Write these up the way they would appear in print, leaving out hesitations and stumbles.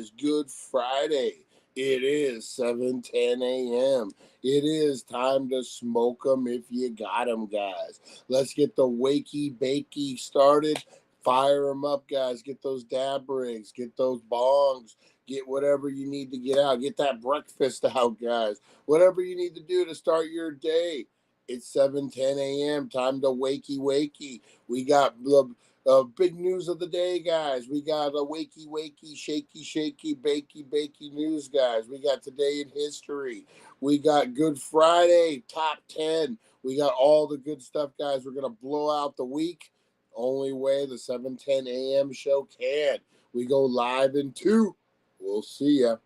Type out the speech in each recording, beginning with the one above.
is Good Friday. It is 7:10 a.m. It is time to smoke them if you got them, guys. Let's get the wakey bakey started. Fire them up, guys. Get those dab rigs. Get those bongs. Get whatever you need to get out. Get that breakfast out, guys. Whatever you need to do to start your day. It's 7:10 a.m. Time to wakey wakey. We got the big news of the day, guys. We got a wakey wakey, shaky shaky, bakey bakey news, guys. We got today in history. We got Good Friday, top 10. We got all the good stuff, guys. We're going to blow out the week. Only way the 7:10 a.m. show can. We go live in 2. We'll see ya.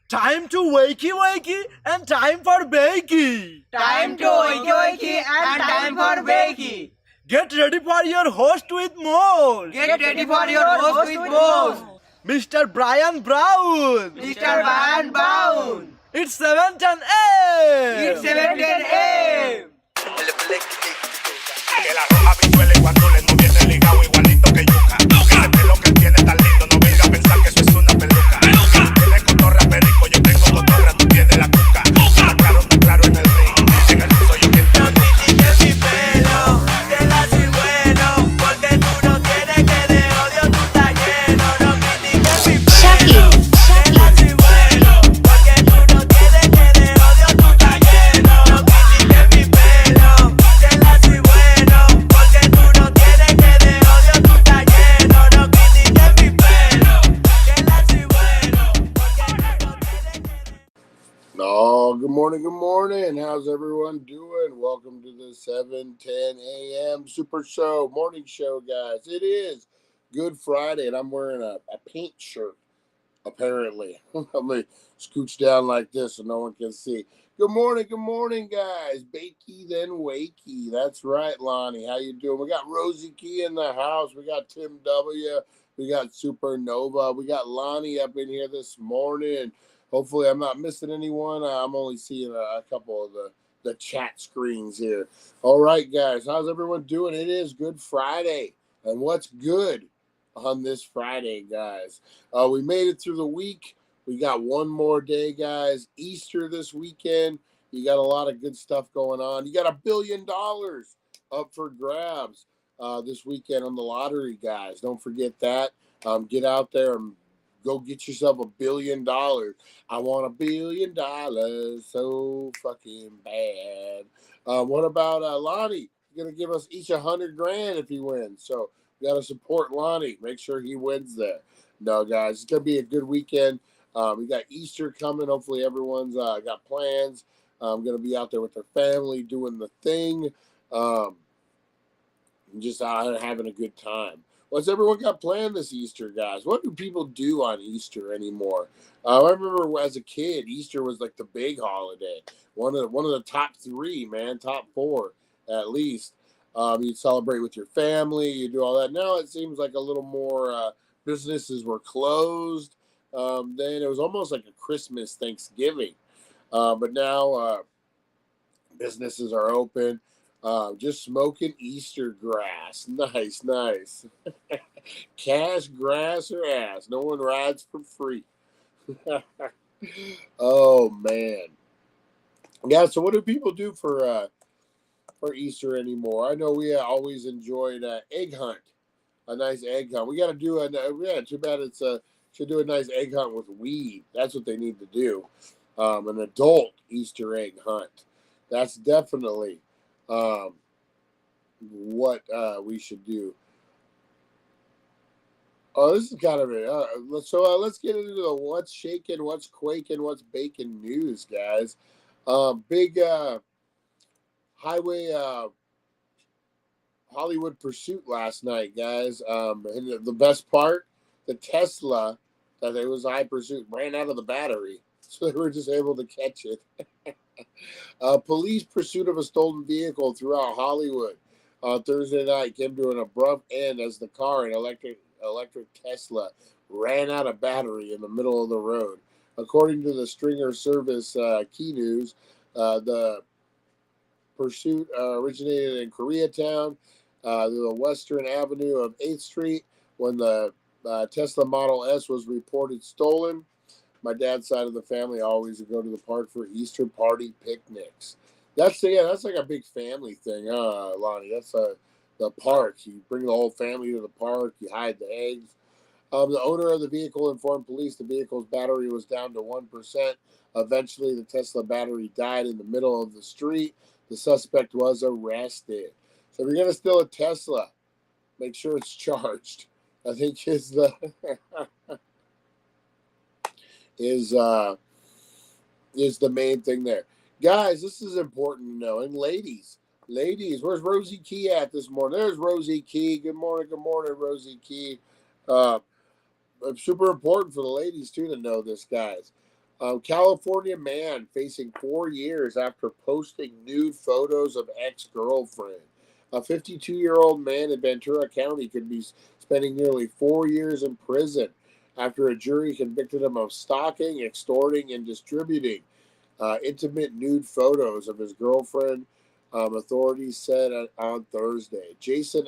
Time to wakey wakey and time for bakey. Time to wakey wakey and time for bakey. Get ready for your host with Moles. Get ready for your host with Moles. Mr. Brian Brown. Mr. Brian Brown. It's 7:10 a.m. It's 7:10 a.m. Que la roja visuele cuando le no viene ligado igualito que yuca. Siente lo que tiene tan lindo, no venga a pensar que eso es una peluca. Tiene cotorra perico, yo tengo cotorra, tú tienes la cuca. Está claro en el ring, en el piso yo quien te no critiques mi pelo, te la soy bueno, porque tú no tienes que de odio tú estás lleno. No critiques mi pelo, te la soy bueno, porque tú no tienes que de odio tú estás lleno. No critiques mi pelo, te la soy bueno, porque tú no tienes que de odio tú estás lleno. No critiques mi pelo, te la soy bueno, porque tú no tienes que Oh, good morning. How's everyone doing? Welcome to the 7:10 a.m. Super Show, morning show, guys. It is Good Friday, and I'm wearing a paint shirt, apparently. Let me scooch down like this so no one can see. Good morning, guys. Bakey, then wakey. That's right, Lonnie. How you doing? We got Rosie Key in the house. We got Tim W. We got Supernova. We got Lonnie up in here this morning. Hopefully I'm not missing anyone. I'm only seeing a couple of the chat screens here. All right, guys. How's everyone doing? It is Good Friday. And what's good on this Friday, guys? We made it through the week. We got one more day, guys. Easter this weekend. You got a lot of good stuff going on. You got $1 billion up for grabs this weekend on the lottery, guys. Don't forget that. Get out there and go get yourself $1 billion. I want $1 billion so fucking bad. What about Lonnie? He's going to give us each $100,000 if he wins. So we got to support Lonnie. Make sure he wins there. No, guys, it's going to be a good weekend. We got Easter coming. Hopefully, everyone's got plans. Going to be out there with their family doing the thing. Just out having a good time. What's everyone got planned this Easter, guys? What do people do on Easter anymore? I remember as a kid, Easter was like the big holiday. One of the top three, man, top four at least. You'd celebrate with your family. You do all that. Now it seems like a little more businesses were closed. Then it was almost like a Christmas, Thanksgiving. But now businesses are open. Just smoking Easter grass. Nice, nice. Cash, grass, or ass. No one rides for free. Oh man. Yeah. So, what do people do for Easter anymore? I know we always enjoyed egg hunt. A nice egg hunt. We got to do too bad it's should do a nice egg hunt with weed. That's what they need to do. An adult Easter egg hunt. That's definitely what we should do. Oh, this is kind of it. Let's get into the what's shaking, what's quaking, what's baking news, guys. Big highway Hollywood pursuit last night, guys. And the best part, the Tesla that it was high pursuit ran out of the battery, so they were just able to catch it. Police pursuit of a stolen vehicle throughout Hollywood Thursday night came to an abrupt end as the car, an electric Tesla, ran out of battery in the middle of the road. According to the Stringer Service Key News, the pursuit originated in Koreatown, the Western Avenue of 8th Street, when the Tesla Model S was reported stolen. My dad's side of the family always would go to the park for Easter party picnics. That's like a big family thing, Lonnie. That's the park. You bring the whole family to the park. You hide the eggs. The owner of the vehicle informed police the vehicle's battery was down to 1%. Eventually, the Tesla battery died in the middle of the street. The suspect was arrested. So if you're going to steal a Tesla, make sure it's charged. I think is the is the main thing there. Guys, this is important to know. And ladies, where's Rosie Key at this morning? There's Rosie Key. Good morning, Rosie Key. Super important for the ladies, too, to know this, guys. California man facing 4 years after posting nude photos of ex-girlfriend. A 52-year-old man in Ventura County could be spending nearly 4 years in prison after a jury convicted him of stalking, extorting, and distributing intimate nude photos of his girlfriend, authorities said on Thursday. Jason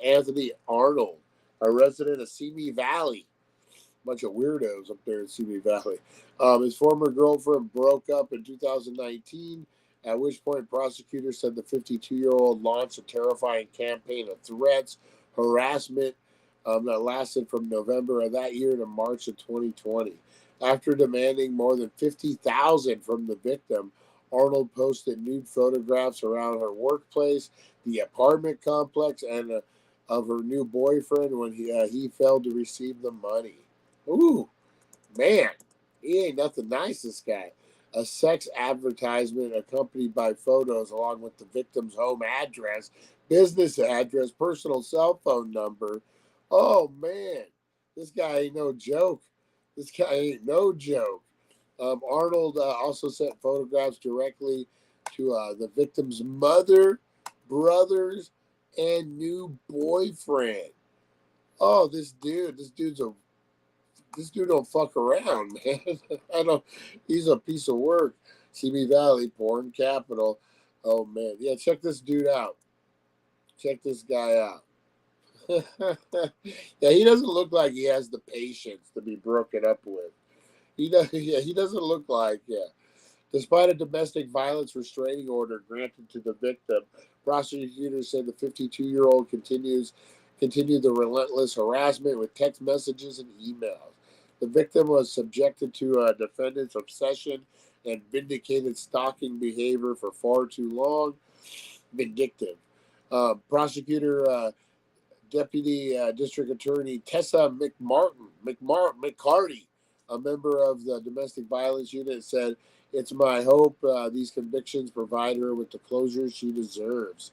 Anthony Arnold, a resident of Simi Valley, bunch of weirdos up there in Simi Valley. His former girlfriend broke up in 2019, at which point prosecutors said the 52-year-old launched a terrifying campaign of threats, harassment that lasted from November of that year to March of 2020. After demanding more than $50,000 from the victim, Arnold posted nude photographs around her workplace, the apartment complex, and of her new boyfriend when he failed to receive the money. Ooh, man, he ain't nothing nice, this guy. A sex advertisement accompanied by photos along with the victim's home address, business address, personal cell phone number. Oh, man, this guy ain't no joke. Arnold also sent photographs directly to the victim's mother, brothers, and new boyfriend. Oh, this dude don't fuck around, man. He's a piece of work. Simi Valley, porn capital. Oh man, yeah. Check this dude out. Check this guy out. Yeah, he doesn't look like he has the patience to be broken up with. He doesn't look like. Yeah. Despite a domestic violence restraining order granted to the victim, prosecutors said the 52-year-old continued the relentless harassment with text messages and emails. The victim was subjected to a defendant's obsession and vindicated stalking behavior for far too long. Vindictive. Prosecutor, Deputy District Attorney Tessa McCarty, a member of the Domestic Violence Unit, said, "It's my hope these convictions provide her with the closure she deserves."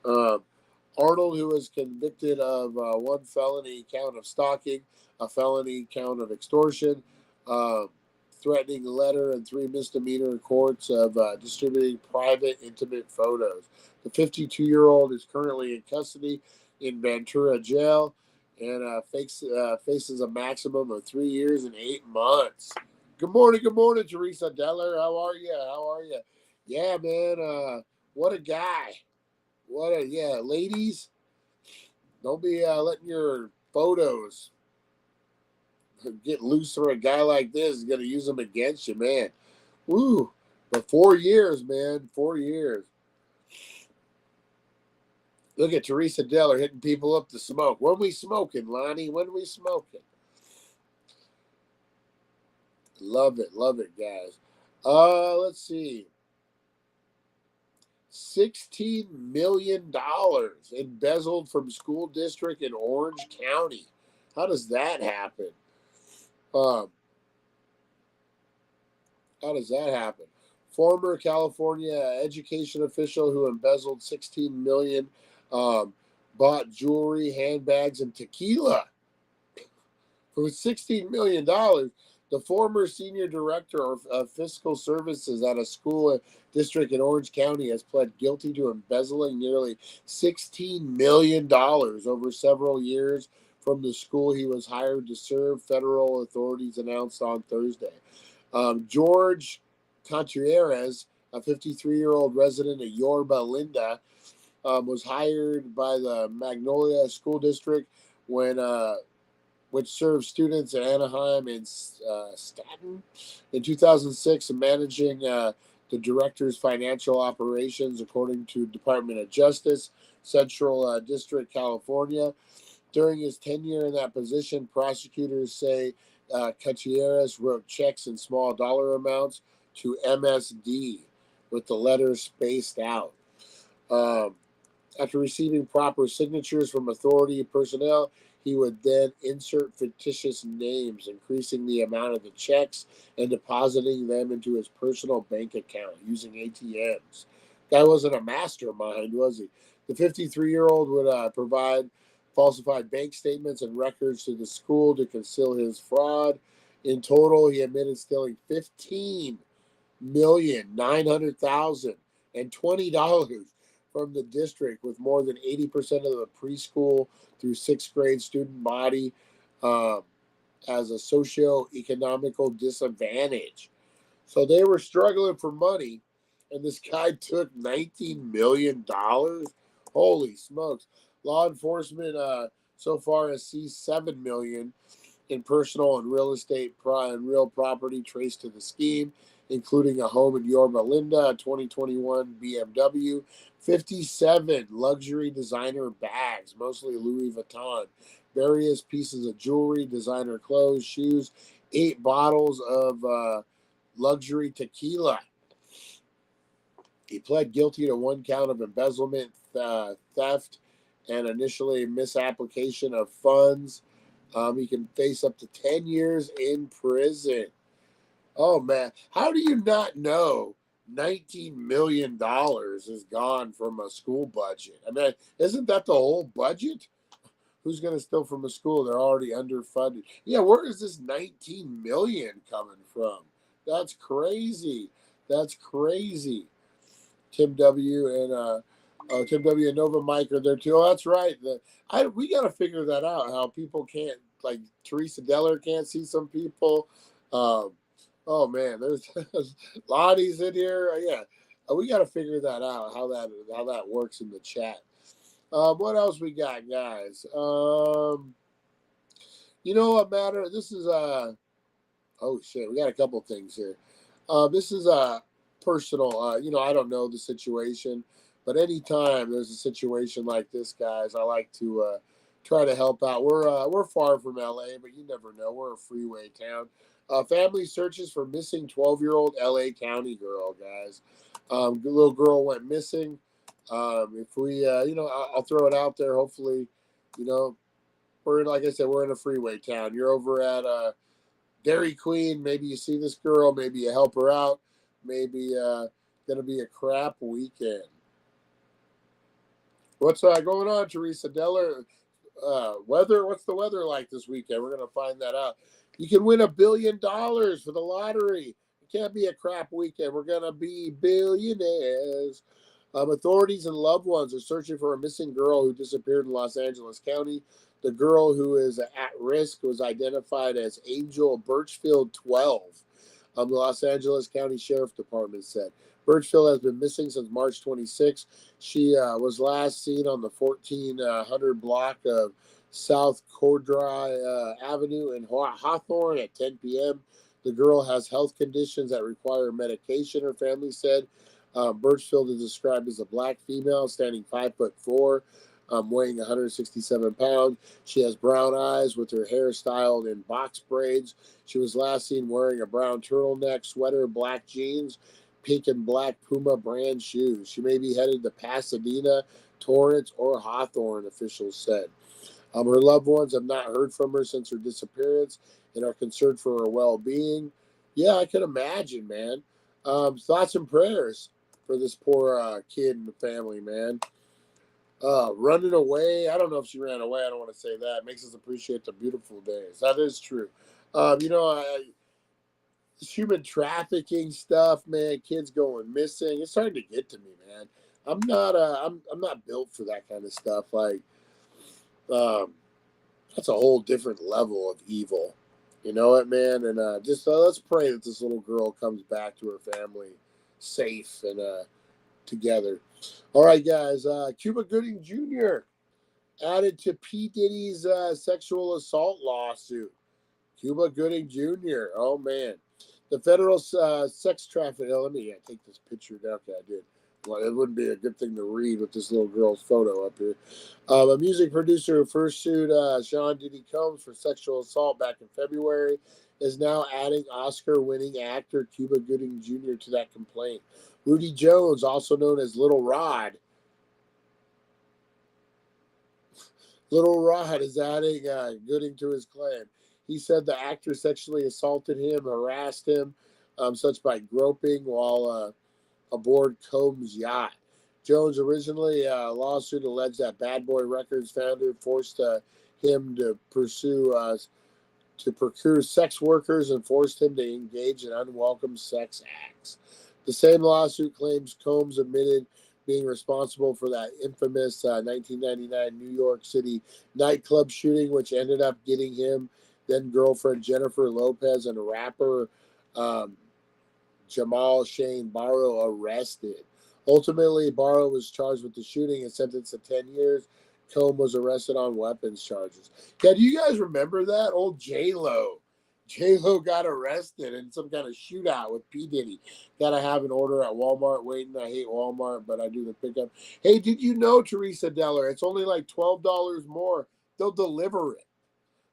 Arnold, who was convicted of one felony count of stalking, a felony count of extortion, threatening letter, and 3 misdemeanor counts of distributing private, intimate photos. The 52-year-old is currently in custody in Ventura Jail and faces a maximum of 3 years and 8 months. Good morning, Teresa Deller. How are you? Yeah, man. What a guy. Ladies, don't be letting your photos get loose for a guy like this. He's going to use them against you, man. Woo. But 4 years, man. 4 years. Look at Teresa Deller hitting people up to smoke. When we smoking, Lonnie? When we smoking? Love it, guys. Let's see. $16 million embezzled from school district in Orange County. How does that happen? Former California education official who embezzled $16 million bought jewelry, handbags, and tequila for $16 million. The former senior director of fiscal services at a school district in Orange County has pled guilty to embezzling nearly $16 million over several years from the school he was hired to serve, federal authorities announced on Thursday. George Contreras, a 53-year-old resident of Yorba Linda, was hired by the Magnolia School District which serves students in Anaheim and Staten. In 2006, managing the director's financial operations, according to Department of Justice, Central District, California. During his tenure in that position, prosecutors say Gutierrez wrote checks in small dollar amounts to MSD with the letters spaced out. After receiving proper signatures from authority personnel, he would then insert fictitious names, increasing the amount of the checks and depositing them into his personal bank account using ATMs. Guy wasn't a mastermind, was he? The 53-year-old would provide falsified bank statements and records to the school to conceal his fraud. In total, he admitted stealing $15,900,020 from the district, with more than 80% of the preschool through 6th grade student body as a socio-economical disadvantage. So they were struggling for money, and this guy took $19 million. Holy smokes. Law enforcement so far has seized $7 million in personal and real estate and real property traced to the scheme, including a home in Yorba Linda, a 2021 BMW, 57 luxury designer bags, mostly Louis Vuitton, various pieces of jewelry, designer clothes, shoes, 8 bottles of luxury tequila. He pled guilty to 1 count of embezzlement, theft, and initially misapplication of funds. He can face up to 10 years in prison. Oh, man. How do you not know $19 million is gone from a school budget? I mean, isn't that the whole budget? Who's going to steal from a school? They're already underfunded. Yeah, where is this $19 million coming from? That's crazy. Tim W. and Nova Mike are there too. Oh, that's right. We got to figure that out. How people can't, like Teresa Deller can't see some people. Oh man, there's Lottie's in here. Yeah, we got to figure that out. How that works in the chat. What else we got, guys? You know what matter? This is oh shit, we got a couple things here. This is personal. I don't know the situation. But anytime there's a situation like this, guys, I like to try to help out. We're far from LA, but you never know. We're a freeway town. Family searches for missing 12-year-old LA County girl, guys. The little girl went missing If we, I'll throw it out there. Hopefully, like I said, we're in a freeway town. You're over at Dairy Queen. Maybe you see this girl. Maybe you help her out. Maybe gonna be a crap weekend. What's going on, Teresa Deller? Weather? What's the weather like this weekend? We're gonna find that out. You can win $1 billion for the lottery. It can't be a crap weekend. We're gonna be billionaires. Authorities and loved ones are searching for a missing girl who disappeared in Los Angeles County. The girl who is at risk was identified as Angel Birchfield 12. The Los Angeles County Sheriff Department said. Birchfield has been missing since March 26. She was last seen on the 1400 block of South Cordray Avenue in Hawthorne at 10 p.m. The girl has health conditions that require medication, her family said. Birchfield is described as a black female, standing 5'4", weighing 167 pounds. She has brown eyes with her hair styled in box braids. She was last seen wearing a brown turtleneck sweater, black jeans, pink and black Puma brand shoes. She may be headed to Pasadena, Torrance, or Hawthorne, officials said. Her loved ones have not heard from her since her disappearance and are concerned for her well-being. Yeah, I can imagine, man. Thoughts and prayers for this poor kid and the family, man. Running away. I don't know if she ran away. I don't want to say that. It makes us appreciate the beautiful days. That is true. Human trafficking stuff, man. Kids going missing. It's starting to get to me, man. I'm not built for that kind of stuff. Like, that's a whole different level of evil. You know what, man? And let's pray that this little girl comes back to her family safe and together. All right, guys. Cuba Gooding Jr. added to P. Diddy's sexual assault lawsuit. Cuba Gooding Jr. Oh, man. The federal sex trafficking. Let me take this picture down. Okay, I did. Well, it wouldn't be a good thing to read with this little girl's photo up here. A music producer who first sued Sean Diddy Combs for sexual assault back in February is now adding Oscar-winning actor Cuba Gooding Jr. to that complaint. Rudy Jones, also known as Little Rod, is adding Gooding to his claim. He said the actor sexually assaulted him, harassed him, such by groping while aboard Combs' yacht. Jones originally lawsuit alleged that Bad Boy Records founder forced him to procure sex workers and forced him to engage in unwelcome sex acts. The same lawsuit claims Combs admitted being responsible for that infamous 1999 New York City nightclub shooting, which ended up getting him then girlfriend Jennifer Lopez and rapper Jamal Shane Barrow arrested. Ultimately, Barrow was charged with the shooting and sentenced to 10 years. Combs was arrested on weapons charges. Yeah, do you guys remember that? Old J-Lo. J-Lo got arrested in some kind of shootout with P. Diddy. Got to have an order at Walmart waiting. I hate Walmart, but I do the pickup. Hey, did you know, Teresa Deller, it's only like $12 more. They'll deliver it.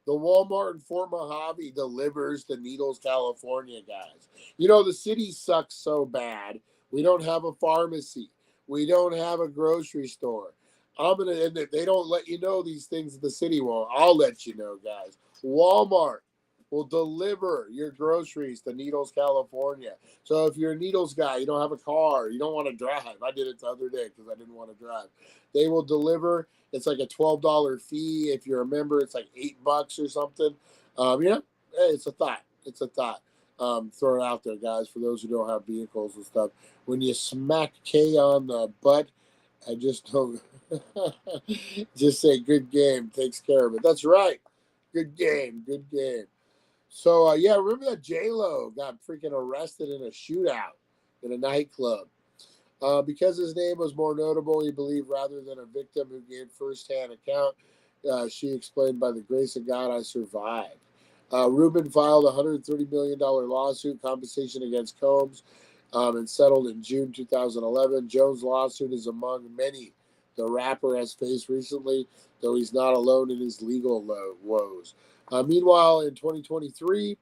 The Walmart in Fort Mojave delivers to Needles, California, guys. You know, the city sucks so bad. We don't have a pharmacy. We don't have a grocery store. And they don't let you know these things. The city won't. I'll let you know, guys. Walmart will deliver your groceries to Needles, California. So if you're a Needles guy, you don't have a car, you don't want to drive. I did it the other day because I didn't want to drive. They will deliver. It's like a $12 fee. If you're a member, it's like $8 or something. Hey, it's a thought. It's a thought. Throw it out there, guys, for those who don't have vehicles and stuff. When you smack K on the butt, I just don't just say good game takes care of it. That's right. Good game. Good game. So, remember that J-Lo got freaking arrested in a shootout in a nightclub. Because his name was more notable, he believed, rather than a victim who gave firsthand account, she explained, by the grace of God, I survived. Rubin filed a $130 million lawsuit, compensation against Combs, and settled in June 2011. Jones' lawsuit is among many the rapper has faced recently, though he's not alone in his legal woes. Meanwhile, in 2023,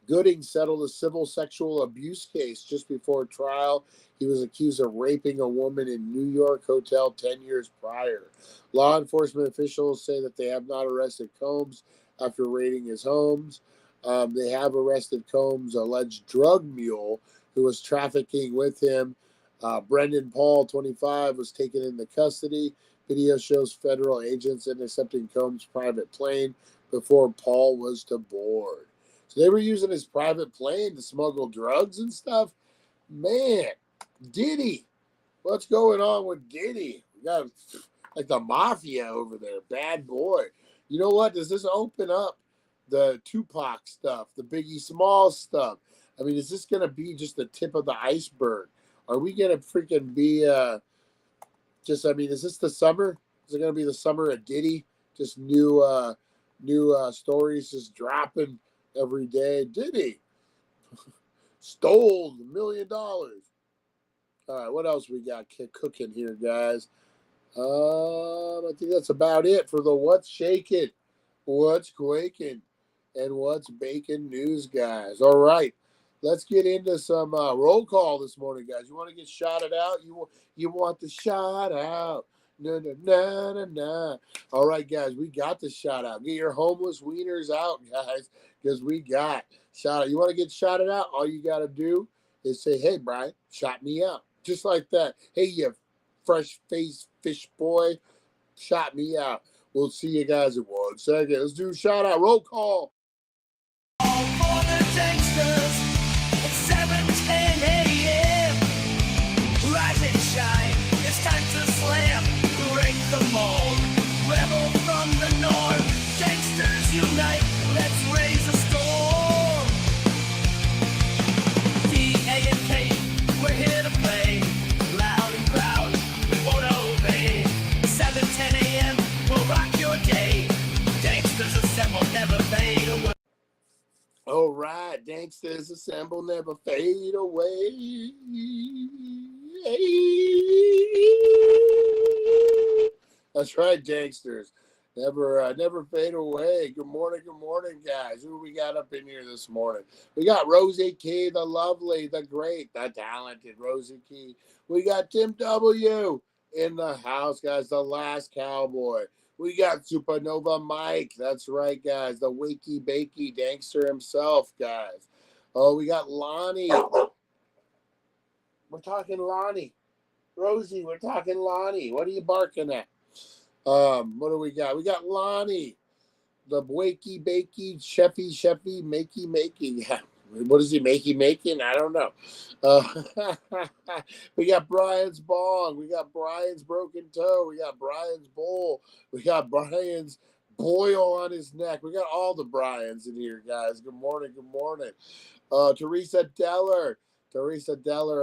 Gooding settled a civil sexual abuse case just before trial. He was accused of raping a woman in New York hotel 10 years prior. Law enforcement officials say that they have not arrested Combs after raiding his homes. They have arrested Combs' alleged drug mule who was trafficking with him. Brendan Paul, 25, was taken into custody. Video shows federal agents intercepting Combs' private plane before Paul was to board. So they were using his private plane to smuggle drugs and stuff. Man, Diddy. What's going on with Diddy? We got like the mafia over there. Bad boy. You know what? Does this open up the Tupac stuff, the Biggie Smalls stuff? I mean, is this going to be just the tip of the iceberg? Are we going to freaking be is this the summer? Is it going to be the summer of Diddy? Just new stories just dropping every day. Diddy stole $1 million. All right, what else we got cooking here, guys? I think that's about it for the What's Shaking, What's Quaking, and What's Baking news, guys. All right, let's get into some roll call this morning, guys. You want to get shouted out? You want the shout out? No, no, no, no, no. All right, guys, we got the shout out. Get your homeless wieners out, guys, because we got shout out. You want to get shouted out? All you got to do is say, hey, Brian, shout me out. Just like that. Hey, you fresh face fish boy, shout me out. We'll see you guys in 1 second. Let's do a shout out. Roll call. All for the gangsters at 7:10 a.m. Rise and shine. It's time to slam. Break the mold. Rebel from the north. Gangsters unite. Let's raise a storm. D-A-N-K. We're here to play. Loud and proud. We won't obey. 7:10 a.m. We'll rock your day. Gangsters assemble. Never fade away. All right, gangsters assemble, never fade away. That's right, gangsters. Never fade away. Good morning, guys. Who we got up in here this morning? We got Rosie Key, the lovely, the great, the talented Rosie Key. We got Tim W. in the house, guys, the last cowboy. We got Supernova Mike. That's right, guys. The wakey bakey gangster himself, guys. Oh, we got Lonnie. We're talking Lonnie. Rosie, we're talking Lonnie. What are you barking at? What do we got? We got Lonnie. The wakey bakey, chefy, makey. What is he making? I don't know. We got Brian's bong. We got Brian's broken toe. We got Brian's bowl. We got Brian's boil on his neck. We got all the Brians in here, guys. Good morning. Teresa Deller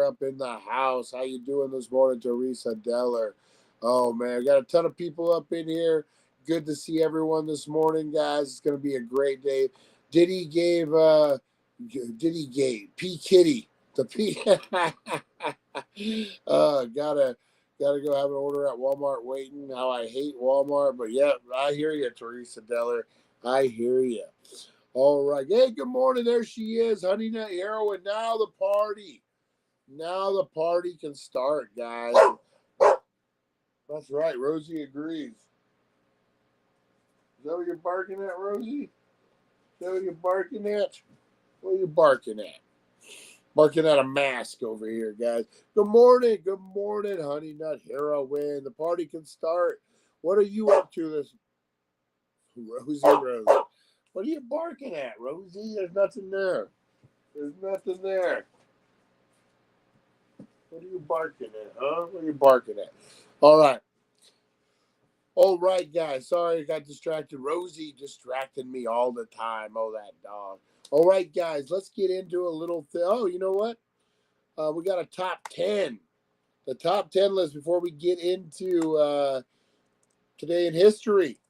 up in the house. How you doing this morning, Teresa Deller? Oh, man, we got a ton of people up in here. Good to see everyone this morning, guys. It's going to be a great day. Diddy gave P Kitty the P. Gotta go have an order at Walmart waiting. How I hate Walmart, but yeah, I hear you, Teresa Deller. I hear you. All right. Hey, good morning. There she is, Honey Nut Heroine. Now the party can start, guys. That's right. Rosie agrees. Is that what you're barking at, Rosie? Is that what you're barking at? What are you barking at? Barking at a mask over here, guys. Good morning, Honey Nut Heroine. The party can start. What are you up to this? Rosie. What are you barking at, Rosie? There's nothing there. What are you barking at, huh? What are you barking at? All right, guys. Sorry, I got distracted. Rosie distracted me all the time. Oh, that dog. All right, guys. Let's get into a little thing. Oh, you know what? We got a top 10. The top 10 list before we get into today in history.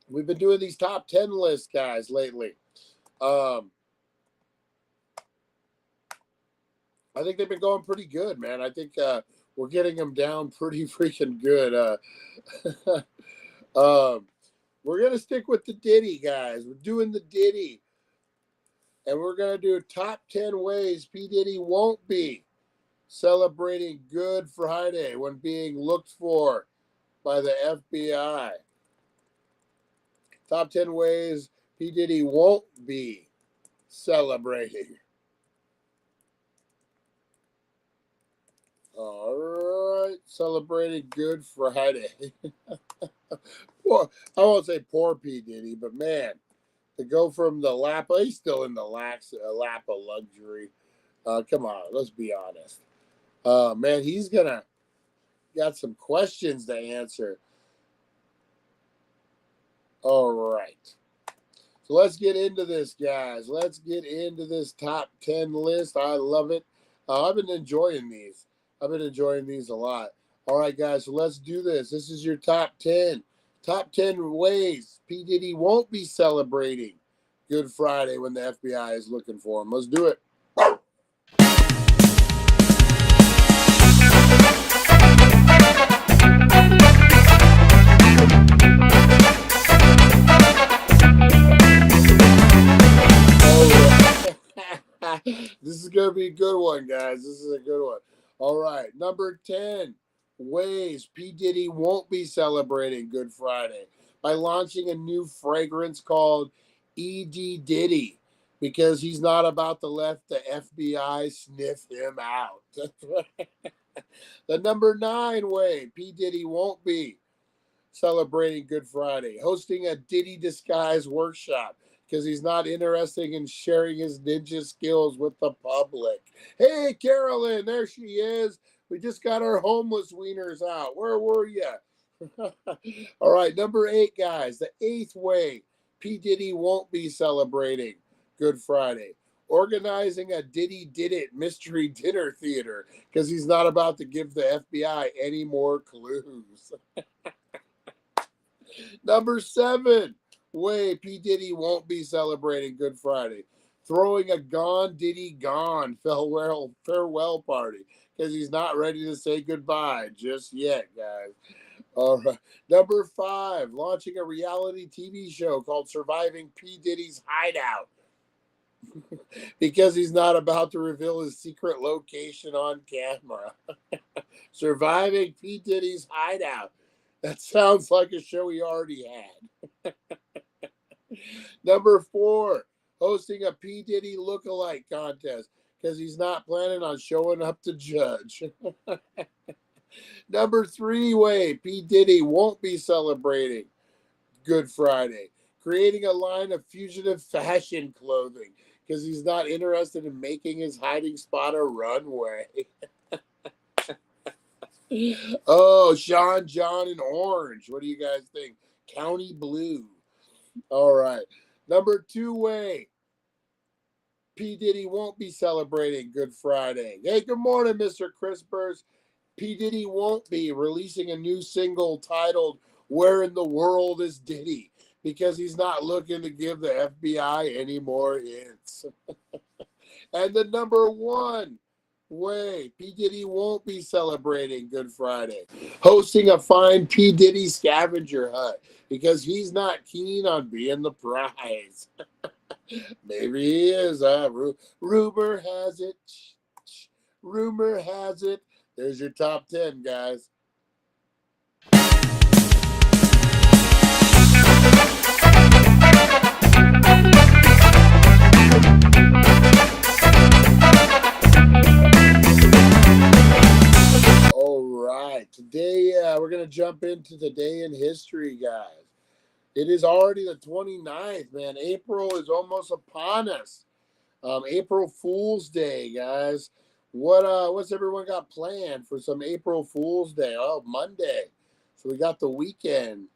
We've been doing these top 10 lists, guys, lately. I think they've been going pretty good, man. I think we're getting them down pretty freaking good. We're going to stick with the Diddy, guys. We're doing the Diddy. And we're going to do top 10 ways P. Diddy won't be celebrating Good Friday when being looked for by the FBI. Top 10 ways P. Diddy won't be celebrating. All right, celebrating Good Friday. Well, I won't say poor P. Diddy, but man, to go from the lap, he's still in the lap of luxury. Come on, let's be honest. Man, he's got some questions to answer. All right. So let's get into this, guys. Let's get into this top 10 list. I love it. I've been enjoying these. I've been enjoying these a lot. All right, guys, so let's do this. This is your top 10. Top 10 ways P. Diddy won't be celebrating Good Friday when the FBI is looking for him. Let's do it. This is going to be a good one, guys. This is a good one. All right. Number 10 ways P. Diddy won't be celebrating Good Friday by launching a new fragrance called E.D. Diddy because he's not about to let the FBI sniff him out. The number 9 way P. Diddy won't be celebrating Good Friday, hosting a Diddy disguise workshop because he's not interested in sharing his ninja skills with the public. Hey, Carolyn, there she is. We just got our homeless wieners out. Where were you? All right, number 8, guys. The 8th way P. Diddy won't be celebrating Good Friday. Organizing a Diddy Did It mystery dinner theater because he's not about to give the FBI any more clues. Number 7 way P. Diddy won't be celebrating Good Friday. Throwing a Gone Diddy Gone farewell party because he's not ready to say goodbye just yet, guys. All right. Number 5, launching a reality TV show called Surviving P. Diddy's Hideout because he's not about to reveal his secret location on camera. Surviving P. Diddy's Hideout. That sounds like a show he already had. Number 4, hosting a P. Diddy lookalike contest because he's not planning on showing up to judge. Number 3 way P. Diddy won't be celebrating Good Friday, creating a line of fugitive fashion clothing because he's not interested in making his hiding spot a runway. Oh, Sean, John, and Orange. What do you guys think? County Blue. All right. Number 2 way P. Diddy won't be celebrating Good Friday. Hey, good morning, Mr. Crispers. P. Diddy won't be releasing a new single titled Where in the World is Diddy because he's not looking to give the FBI any more hints. And the number 1 way P. Diddy won't be celebrating Good Friday, hosting a fine P. Diddy scavenger hunt because he's not keen on being the prize. Maybe he is. Rumor has it. Rumor has it. There's your top 10, guys. All right. Today, we're going to jump into the day in history, guys. It is already the 29th, man. April is almost upon us. April Fool's Day, guys. What's everyone got planned for some April Fool's Day? Oh, Monday. So we got the weekend.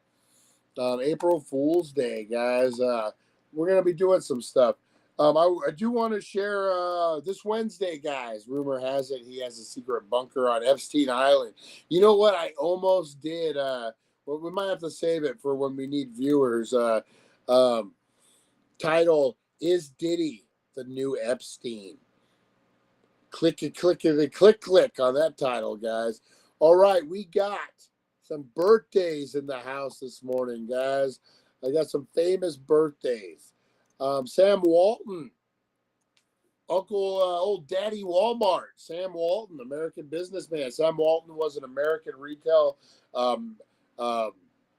April Fool's Day, guys. We're gonna be doing some stuff. I do want to share this Wednesday, guys. Rumor has it he has a secret bunker on Epstein Island. You know what? I almost did. Well, we might have to save it for when we need viewers. Title: Is Diddy the new Epstein? Click on that title, guys. All right, we got some birthdays in the house this morning, guys. I got some famous birthdays. Sam Walton old Daddy Walmart, Sam Walton, American businessman. Sam Walton was an American retail um,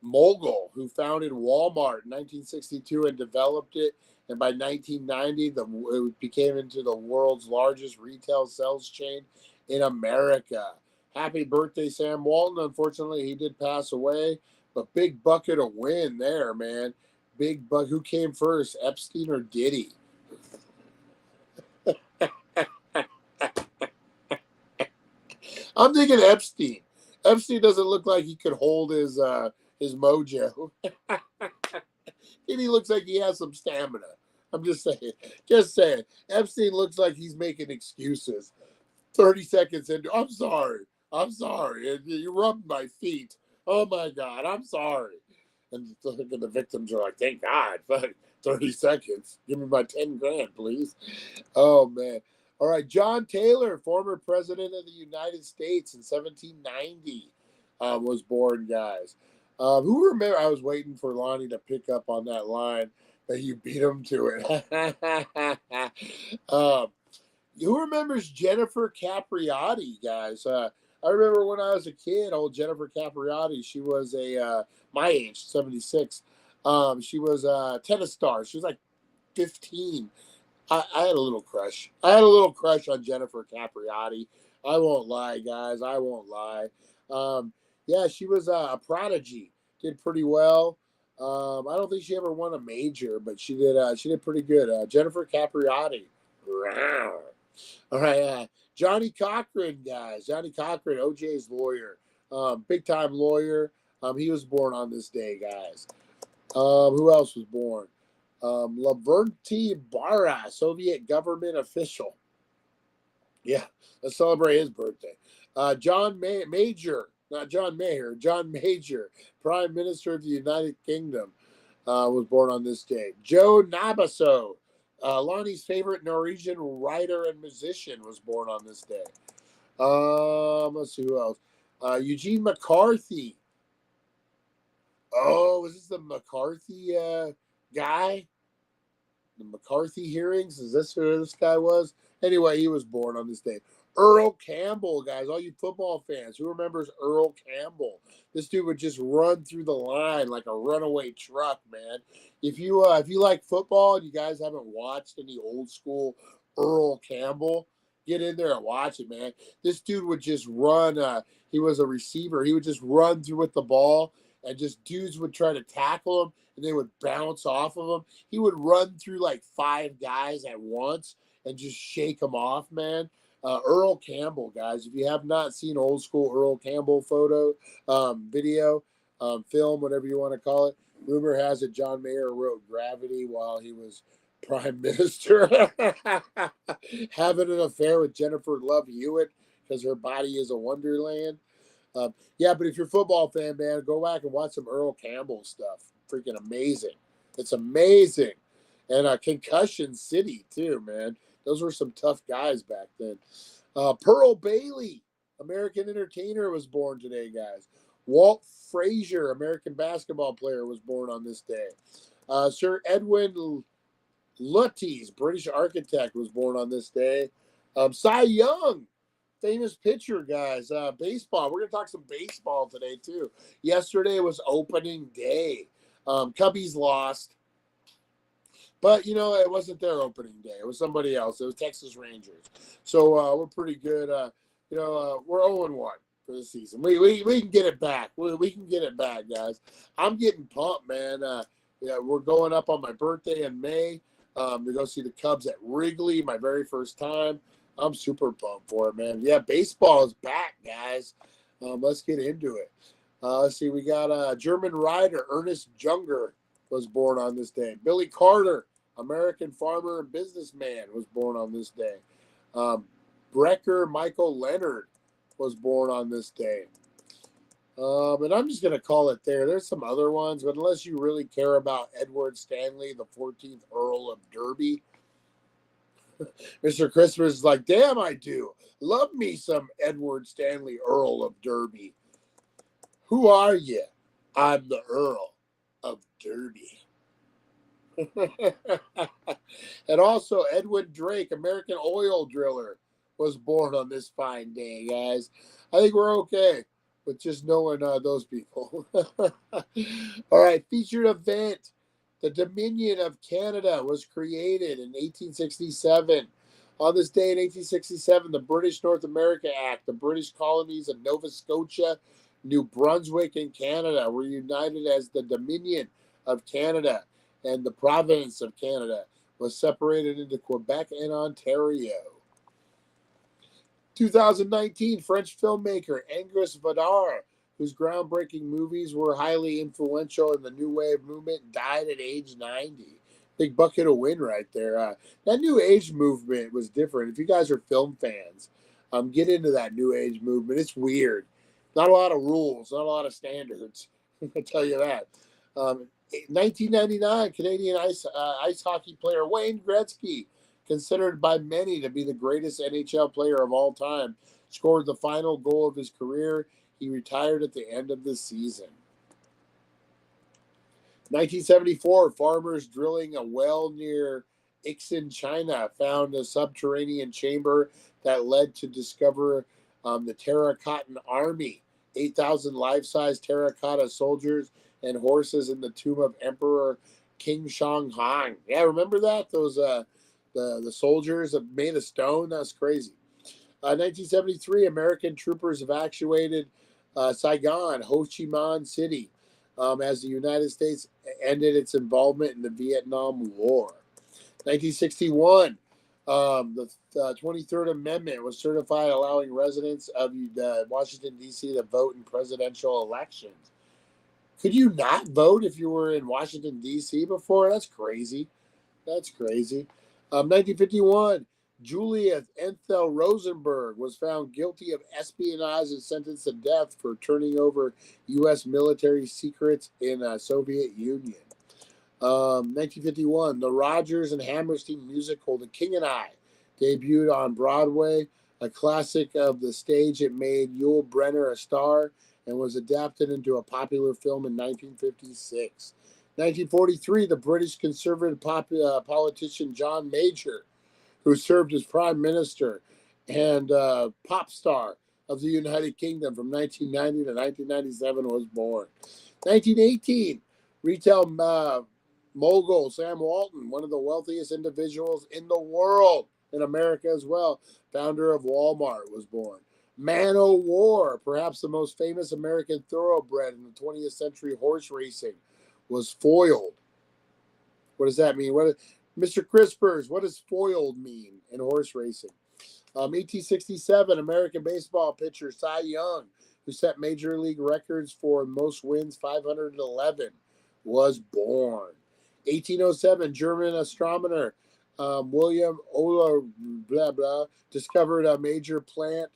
mogul who founded Walmart in 1962 and developed it. And by 1990, it became into the world's largest retail sales chain in America. Happy birthday, Sam Walton. Unfortunately, he did pass away, but big bucket of win there, man. Big buck. Who came first, Epstein or Diddy? I'm thinking Epstein. Epstein doesn't look like he could hold his mojo. And he looks like he has some stamina. I'm just saying. Just saying. Epstein looks like he's making excuses. 30 seconds into, I'm sorry. You rubbed my feet. Oh my God, I'm sorry. And the victims are like, thank God. Fuck, 30 seconds. Give me my 10 grand, please. Oh man. All right, John Taylor, former president of the United States in 1790, was born, guys. Who remember? I was waiting for Lonnie to pick up on that line that you beat him to it. Who remembers Jennifer Capriati, guys? I remember when I was a kid, old Jennifer Capriati. She was my age, 76. She was a tennis star. She was like 15. I had a little crush. I had a little crush on Jennifer Capriati. I won't lie, guys. I won't lie. Yeah, she was a prodigy. Did pretty well. I don't think she ever won a major, but she did. She did pretty good. Jennifer Capriati. All right, Johnny Cochran, guys. Johnny Cochran, OJ's lawyer, big time lawyer. He was born on this day, guys. Who else was born? Lavrenti Barra, Soviet government official. Yeah, let's celebrate his birthday. John Major, not John Mayer, John Major, Prime Minister of the United Kingdom, was born on this day. Joe Nabaso, Lonnie's favorite Norwegian writer and musician, was born on this day. Let's see who else. Eugene McCarthy. Oh, is this the McCarthy guy? The McCarthy hearings? Is this who this guy was? Anyway, he was born on this day. Earl Campbell, guys, all you football fans, who remembers Earl Campbell? This dude would just run through the line like a runaway truck, man. If you like football and you guys haven't watched any old school Earl Campbell, get in there and watch it, man. This dude would just run. He was a receiver. He would just run through with the ball, and just dudes would try to tackle him, and they would bounce off of him. He would run through like 5 guys at once and just shake them off, man. Earl Campbell, guys. If you have not seen old school Earl Campbell video, film, whatever you want to call it, rumor has it John Mayer wrote Gravity while he was prime minister, having an affair with Jennifer Love Hewitt because her body is a wonderland. Yeah, but if you're a football fan, man, go back and watch some Earl Campbell stuff. Freaking amazing. It's amazing. And Concussion City, too, man. Those were some tough guys back then. Pearl Bailey, American entertainer, was born today, guys. Walt Frazier, American basketball player, was born on this day. Sir Edwin Lutyens, British architect, was born on this day. Cy Young, famous pitcher, guys. Baseball. We're going to talk some baseball today, too. Yesterday was opening day. Cubbies lost. But, it wasn't their opening day. It was somebody else. It was Texas Rangers. So we're pretty good. We're 0-1 for the season. We can get it back. We can get it back, guys. I'm getting pumped, man. We're going up on my birthday in May to go see the Cubs at Wrigley, my very first time. I'm super pumped for it, man. Yeah, baseball is back, guys. Let's get into it. Let's see. We got a German writer, Ernest Junger, was born on this day. Billy Carter, American farmer and businessman, was born on this day. Brecker Michael Leonard was born on this day. And I'm just going to call it there. There's some other ones, but unless you really care about Edward Stanley, the 14th Earl of Derby, Mr. Christmas is like, damn, I do. Love me some Edward Stanley, Earl of Derby. Who are you? I'm the Earl of Derby. And also, Edwin Drake, American oil driller, was born on this fine day, guys. I think we're okay with just knowing those people. All right, featured event. The Dominion of Canada was created in 1867. On this day in 1867, the British North America Act, the British colonies of Nova Scotia, New Brunswick, and Canada were united as the Dominion of Canada, and the province of Canada was separated into Quebec and Ontario. 2019, French filmmaker Angus Vadar, whose groundbreaking movies were highly influential in the New Wave movement, died at age 90. Big bucket of win right there. That New Age movement was different. If you guys are film fans, get into that New Age movement. It's weird. Not a lot of rules, not a lot of standards. I'll tell you that. 1999, Canadian ice hockey player Wayne Gretzky, considered by many to be the greatest NHL player of all time, scored the final goal of his career. He retired at the end of the season. 1974, farmers drilling a well near Ixin, China, found a subterranean chamber that led to discover the Terracotta Army, 8,000 life-size terracotta soldiers and horses in the tomb of Emperor King Shang Han. Yeah, remember that? Those the soldiers made of stone? That's crazy. 1973, American troopers evacuated Saigon, Ho Chi Minh City, as the United States ended its involvement in the Vietnam War. 1961, the 23rd Amendment was certified, allowing residents of Washington, D.C. to vote in presidential elections. Could you not vote if you were in Washington, D.C. before? That's crazy. That's crazy. 1951, Julia Ethel Rosenberg was found guilty of espionage and sentenced to death for turning over U.S. military secrets in the Soviet Union. 1951, the Rodgers and Hammerstein musical The King and I debuted on Broadway, a classic of the stage. It made Yul Brynner a star and was adapted into a popular film in 1956. 1943, the British conservative politician John Major, who served as Prime Minister and pop star of the United Kingdom from 1990 to 1997, was born. 1918, retail mogul Sam Walton, one of the wealthiest individuals in the world, in America as well, founder of Walmart, was born. Man o' War, perhaps the most famous American thoroughbred in the 20th century horse racing, was foiled. What does that mean? Mr. Crispers, what does foiled mean in horse racing? 1867, American baseball pitcher Cy Young, who set major league records for most wins, 511, was born. 1807, German astronomer William Ola blah blah discovered a major planet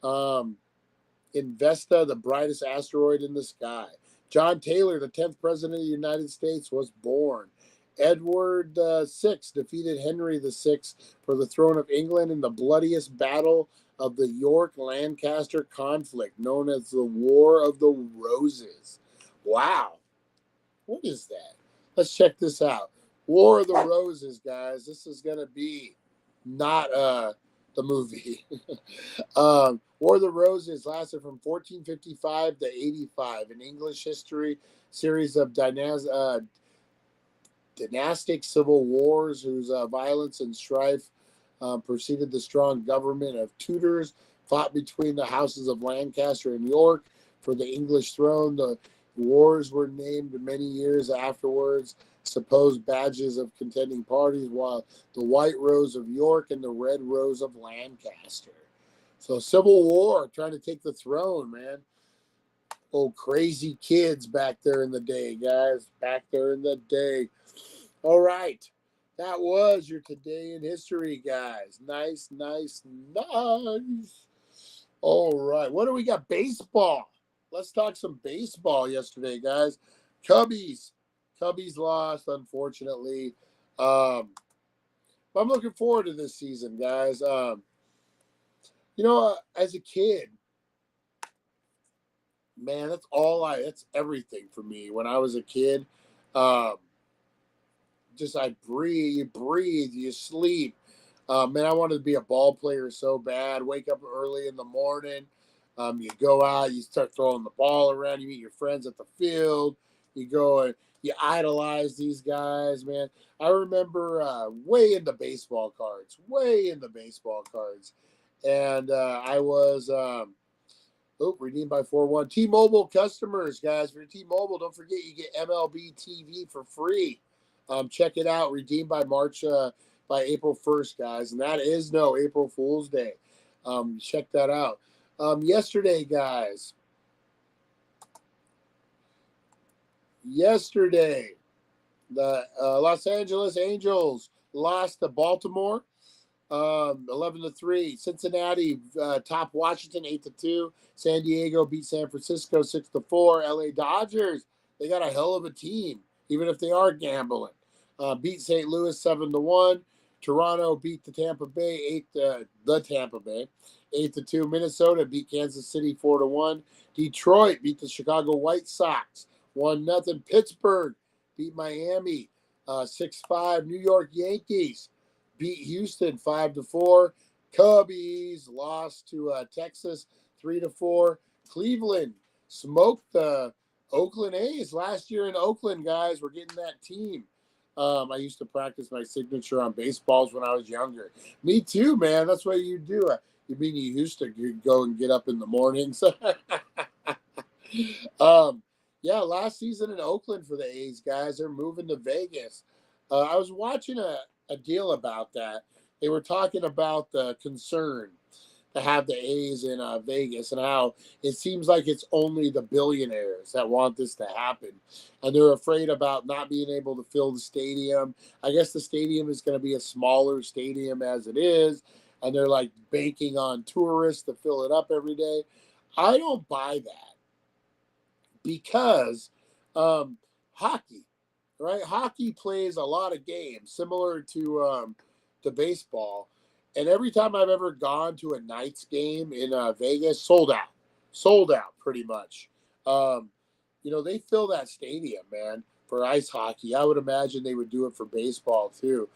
in Vesta, the brightest asteroid in the sky. John Taylor, the 10th president of the United States, was born. Edward VI defeated Henry VI for the throne of England in the bloodiest battle of the York-Lancaster conflict, known as the War of the Roses. Wow. What is that? Let's check this out. War of the Roses, guys. This is going to be not the movie. War of the Roses lasted from 1455 to 85, an English history series of dynastic civil wars whose violence and strife preceded the strong government of Tudors, fought between the houses of Lancaster and York for the English throne. The wars were named many years afterwards supposed badges of contending parties, while the White Rose of York and the Red Rose of Lancaster. So Civil War, trying to take the throne, man. Oh, crazy kids back there in the day, guys. Back there in the day. All right. That was your Today in History, guys. Nice, nice, nice. All right. What do we got? Baseball. Let's talk some baseball yesterday, guys. Cubbies lost, unfortunately. But I'm looking forward to this season, guys. As a kid, man, that's everything for me when I was a kid. I breathe, you sleep. Man, I wanted to be a ball player so bad. Wake up early in the morning. You go out, you start throwing the ball around. You meet your friends at the field. You go and you idolize these guys, man. I remember way into baseball cards, and I was redeemed by 4-1. T-Mobile customers, guys. For T-Mobile, don't forget you get MLB TV for free. Check it out. Redeemed by by April 1st, guys. And that is no April Fool's Day. Check that out. Yesterday, guys. The Los Angeles Angels lost to Baltimore 11-3. Cincinnati topped Washington 8-2. San Diego beat San Francisco 6-4. LA Dodgers, they got a hell of a team, even if they are gambling. Beat St. Louis 7-1. Toronto beat the Tampa Bay 8-2. Minnesota beat Kansas City 4-1. Detroit beat the Chicago White Sox 1-0. Pittsburgh beat Miami 6-5. New York Yankees beat Houston 5-4. Cubbies lost to Texas 3-4. Cleveland smoked the Oakland A's last year in Oakland, guys. We're getting that team. I used to practice my signature on baseballs when I was younger. Me too, man. That's what you do. You mean you used to go and get up in the mornings? Yeah, last season in Oakland for the A's, guys. They're moving to Vegas. I was watching a deal about that. They were talking about the concern to have the A's in Vegas and how it seems like it's only the billionaires that want this to happen. And they're afraid about not being able to fill the stadium. I guess the stadium is going to be a smaller stadium as it is. And they're like banking on tourists to fill it up every day. I don't buy that because hockey, right? Hockey plays a lot of games similar to baseball. And every time I've ever gone to a Knights game in Vegas, sold out pretty much. They fill that stadium, man, for ice hockey. I would imagine they would do it for baseball too.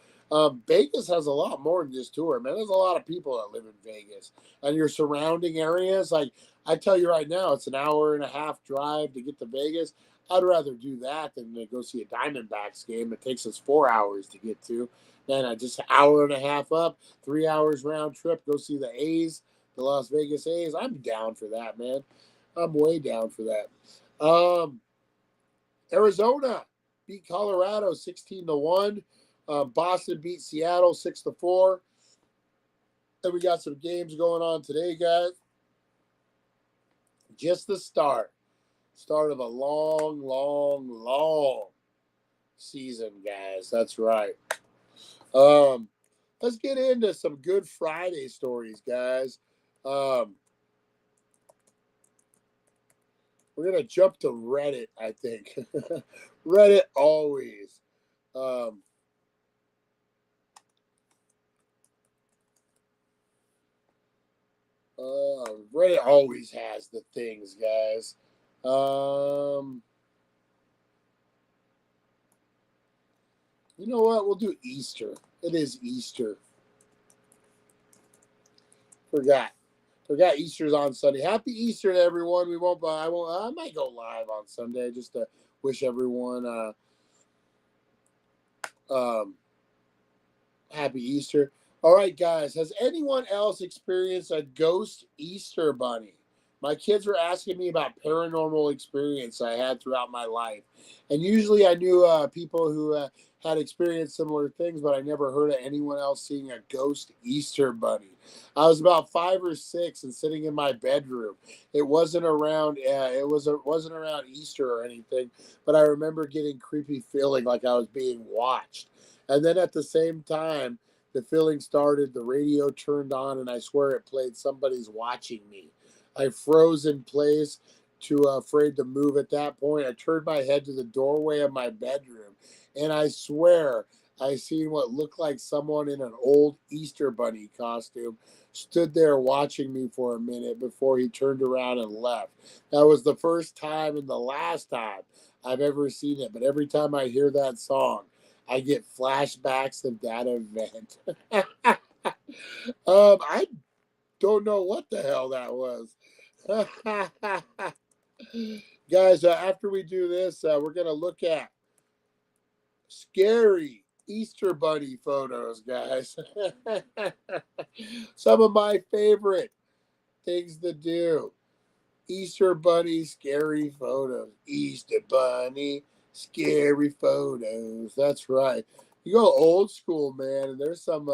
Vegas has a lot more than just tour, man. There's a lot of people that live in Vegas, and your surrounding areas. Like I tell you right now, it's an hour and a half drive to get to Vegas. I'd rather do that than to go see a Diamondbacks game. It takes us 4 hours to get to. Then just an hour and a half up, 3 hours round trip, go see the A's, the Las Vegas A's. I'm down for that, man. I'm way down for that. Arizona beat Colorado 16-1. Boston beat Seattle 6-4. And we got some games going on today, guys. Just the start of a long, long, long season, guys. That's right. Let's get into some Good Friday stories, guys. We're going to jump to Reddit, I think. Reddit always. Reddit always has the things, guys. You know what? We'll do Easter. It is Easter. Forgot Easter's on Sunday. Happy Easter to everyone. I might go live on Sunday just to wish everyone happy Easter. All right, guys. Has anyone else experienced a ghost Easter bunny? My kids were asking me about paranormal experience I had throughout my life. And usually I knew people who had experienced similar things, but I never heard of anyone else seeing a ghost Easter bunny. I was about 5 or 6 and sitting in my bedroom. It wasn't around wasn't around Easter or anything, but I remember getting creepy feeling like I was being watched. And then at the same time, the feeling started, the radio turned on, and I swear it played Somebody's Watching Me. I froze in place, too afraid to move at that point. I turned my head to the doorway of my bedroom, and I swear I seen what looked like someone in an old Easter bunny costume stood there watching me for a minute before he turned around and left. That was the first time and the last time I've ever seen it, but every time I hear that song, I get flashbacks of that event. I don't know what the hell that was. Guys, after we do this, we're going to look at scary Easter Bunny photos, guys. Some of my favorite things to do. Easter Bunny scary photos. Easter Bunny scary photos. That's right. You go old school, man, and there's some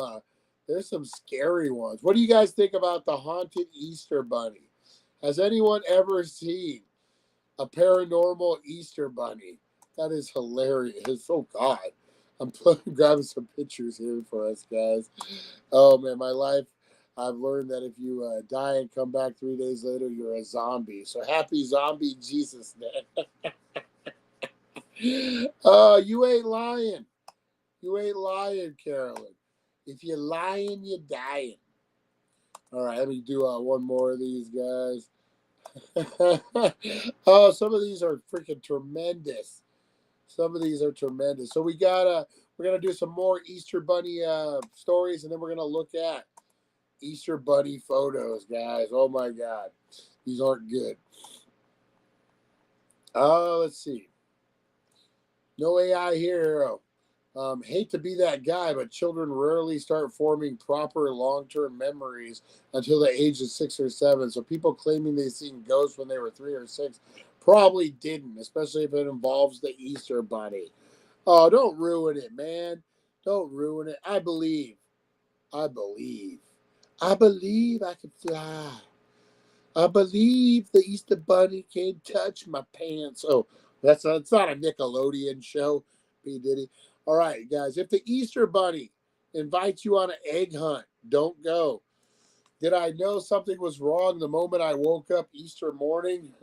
scary ones. What do you guys think about the haunted Easter Bunny? Has anyone ever seen a paranormal Easter Bunny? That is hilarious. Oh God. I'm grabbing some pictures here for us, guys. Oh man, my life. I've learned that if you die and come back 3 days later, you're a zombie. So happy zombie Jesus Day. You ain't lying. You ain't lying, Carolyn. If you're lying, you're dying. All right, let me do one more of these, guys. Oh, some of these are freaking tremendous. Some of these are tremendous. So we're gonna do some more Easter Bunny stories, and then we're gonna look at Easter Bunny photos, guys. Oh my God, these aren't good. Let's see. No AI hero. Hate to be that guy, but children rarely start forming proper long-term memories until the age of 6 or 7. So people claiming they seen ghosts when they were 3 or 6 probably didn't, especially if it involves the Easter Bunny. Oh, don't ruin it, man. Don't ruin it. I believe. I believe. I believe I can fly. I believe the Easter Bunny can't touch my pants. Oh, it's not a Nickelodeon show, P. Diddy. All right, guys. If the Easter Bunny invites you on an egg hunt, don't go. Did I know something was wrong the moment I woke up Easter morning?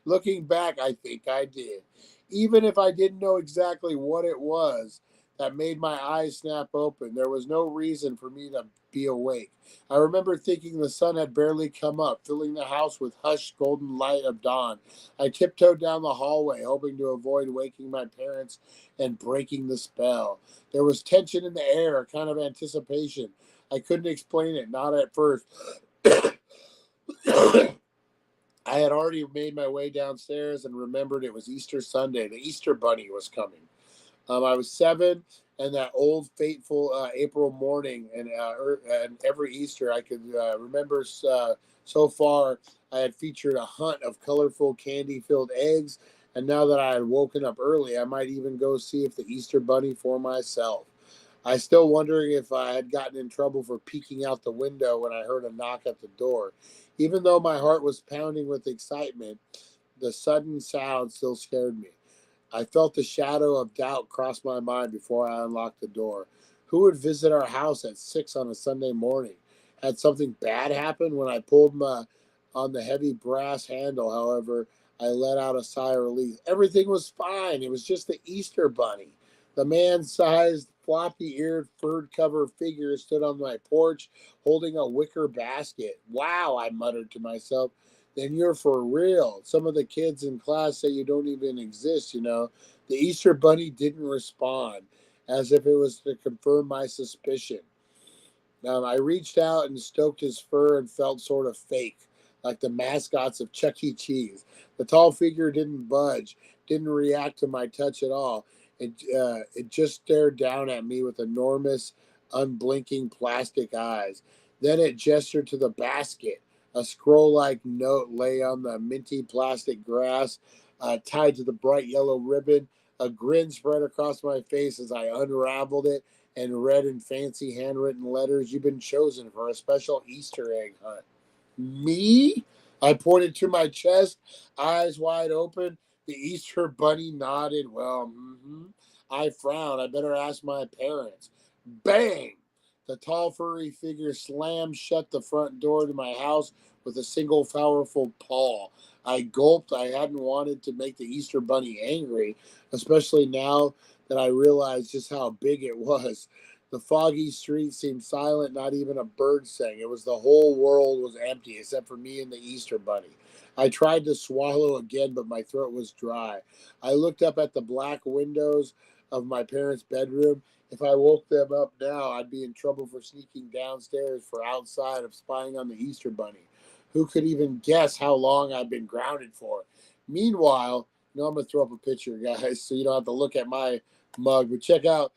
Looking back, I think I did. Even if I didn't know exactly what it was that made my eyes snap open, there was no reason for me to be awake. I remember thinking the sun had barely come up, filling the house with hushed golden light of dawn. I tiptoed down the hallway, hoping to avoid waking my parents and breaking the spell. There was tension in the air, a kind of anticipation. I couldn't explain it, not at first. I had already made my way downstairs and remembered it was Easter Sunday. The Easter Bunny was coming. I was 7, and that old fateful April morning, and every Easter I could remember so far. I had featured a hunt of colorful candy-filled eggs, and now that I had woken up early, I might even go see if the Easter Bunny for myself. I still wondering if I had gotten in trouble for peeking out the window when I heard a knock at the door. Even though my heart was pounding with excitement, the sudden sound still scared me. I felt the shadow of doubt cross my mind before I unlocked the door. Who would visit our house at 6 on a Sunday morning? Had something bad happened? When I pulled on the heavy brass handle, however, I let out a sigh of relief. Everything was fine. It was just the Easter Bunny. The man-sized, floppy-eared, fur-covered figure stood on my porch, holding a wicker basket. Wow, I muttered to myself. Then you're for real. Some of the kids in class say you don't even exist, you know. The Easter Bunny didn't respond, as if it was to confirm my suspicion. I reached out and stroked his fur and felt sort of fake, like the mascots of Chuck E. Cheese. The tall figure didn't budge, didn't react to my touch at all. It just stared down at me with enormous, unblinking plastic eyes. Then it gestured to the basket. A scroll-like note lay on the minty plastic grass, tied to the bright yellow ribbon. A grin spread across my face as I unraveled it and read in fancy handwritten letters, "You've been chosen for a special Easter egg hunt." Me? I pointed to my chest, eyes wide open. The Easter Bunny nodded. Well, I frowned. I better ask my parents. Bang! The tall, furry figure slammed shut the front door to my house with a single powerful paw. I gulped. I hadn't wanted to make the Easter Bunny angry, especially now that I realized just how big it was. The foggy street seemed silent, not even a bird sang. It was the whole world was empty except for me and the Easter Bunny. I tried to swallow again, but my throat was dry. I looked up at the black windows of my parents' bedroom. If I woke them up now, I'd be in trouble for sneaking downstairs for outside of spying on the Easter Bunny. Who could even guess how long I've been grounded for? Meanwhile, I'm going to throw up a picture, guys, so you don't have to look at my mug. But check out,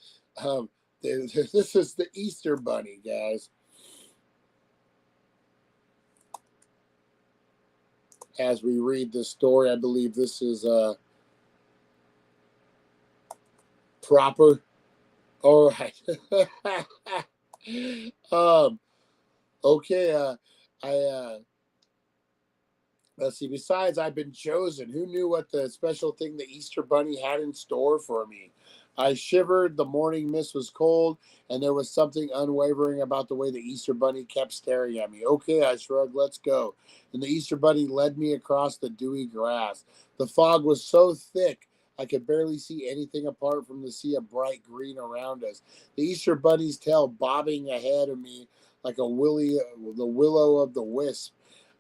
this is the Easter Bunny, guys. As we read this story, I believe this is proper. All right. Okay. Let's see. Besides, I've been chosen. Who knew what the special thing the Easter Bunny had in store for me? I shivered. The morning mist was cold, and there was something unwavering about the way the Easter Bunny kept staring at me. Okay, I shrugged. Let's go. And the Easter Bunny led me across the dewy grass. The fog was so thick I could barely see anything apart from the sea of bright green around us. The Easter Bunny's tail bobbing ahead of me like the willow of the wisp.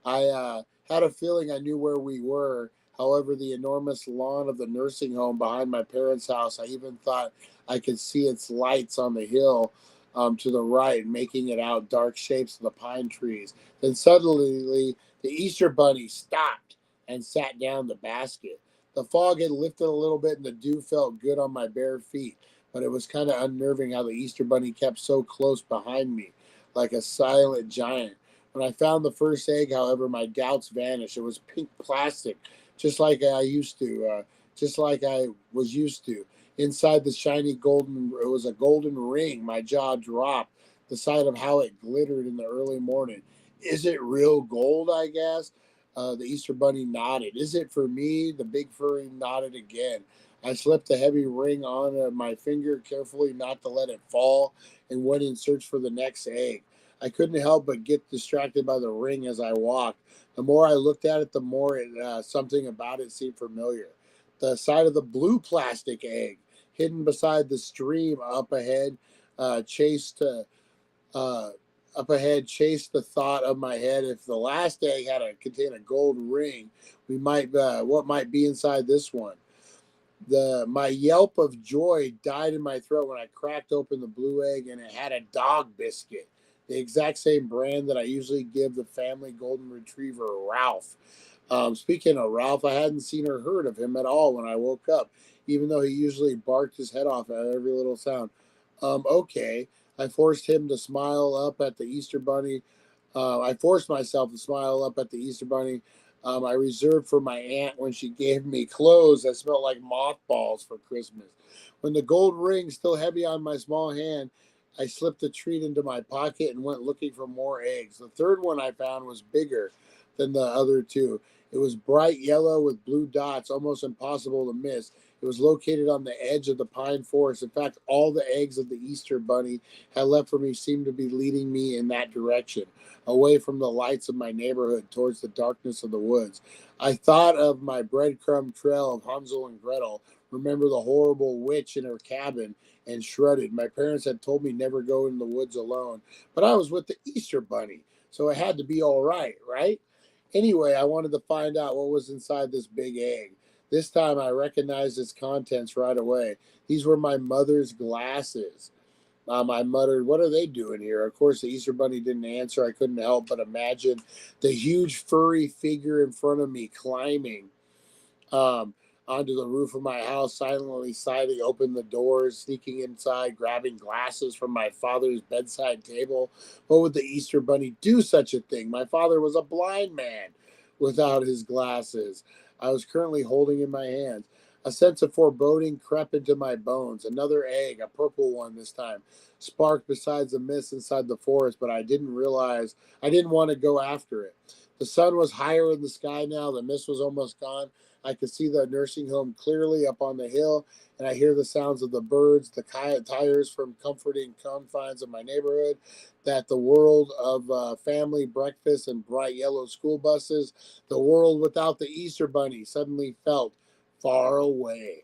I had a feeling I knew where we were. However, the enormous lawn of the nursing home behind my parents' house, I even thought I could see its lights on the hill to the right, making it out dark shapes of the pine trees. Then suddenly, the Easter Bunny stopped and sat down the basket. The fog had lifted a little bit and the dew felt good on my bare feet, but it was kind of unnerving how the Easter Bunny kept so close behind me, like a silent giant. When I found the first egg, however, my doubts vanished. It was pink plastic, just like I was used to. Inside the shiny it was a golden ring. My jaw dropped. The sight of how it glittered in the early morning. Is it real gold? I gasped. The Easter Bunny nodded. Is it for me? The big furry nodded again. I slipped the heavy ring on my finger carefully, not to let it fall, and went in search for the next egg. I couldn't help but get distracted by the ring as I walked. The more I looked at it, the more something about it seemed familiar. The sight of the blue plastic egg hidden beside the stream chased chased the thought of my head. If the last egg contained a gold ring, what might be inside this one? My yelp of joy died in my throat when I cracked open the blue egg and it had a dog biscuit, the exact same brand that I usually give the family golden retriever, Ralph. Speaking of Ralph, I hadn't seen or heard of him at all when I woke up, even though he usually barked his head off at every little sound. Okay. I forced him to smile up at the Easter Bunny. I forced myself to smile up at the Easter Bunny. I reserved for my aunt when she gave me clothes that smelled like mothballs for Christmas. When the gold ring still heavy on my small hand, I slipped the treat into my pocket and went looking for more eggs. The third one I found was bigger than the other two. It was bright yellow with blue dots, almost impossible to miss. It was located on the edge of the pine forest. In fact, all the eggs of the Easter Bunny had left for me seemed to be leading me in that direction, away from the lights of my neighborhood towards the darkness of the woods. I thought of my breadcrumb trail of Hansel and Gretel, remember the horrible witch in her cabin, and shredded. My parents had told me never go in the woods alone, but I was with the Easter Bunny, so it had to be all right, right? Anyway, I wanted to find out what was inside this big egg. This time I recognized its contents right away. These were my mother's glasses. I muttered, "What are they doing here?" Of course, the Easter Bunny didn't answer. I couldn't help but imagine the huge furry figure in front of me climbing um, onto the roof of my house, silently sliding open the doors, sneaking inside, grabbing glasses from my father's bedside table. What would the Easter Bunny do such a thing? My father was a blind man without his glasses. I was currently holding in my hands. A sense of foreboding crept into my bones. Another egg, a purple one this time, sparked besides the mist inside the forest, but I didn't want to go after it. The sun was higher in the sky now. The mist was almost gone. I could see the nursing home clearly up on the hill, and I hear the sounds of the birds, the tires from comforting confines of my neighborhood, that the world of family breakfast and bright yellow school buses, the world without the Easter Bunny suddenly felt far away.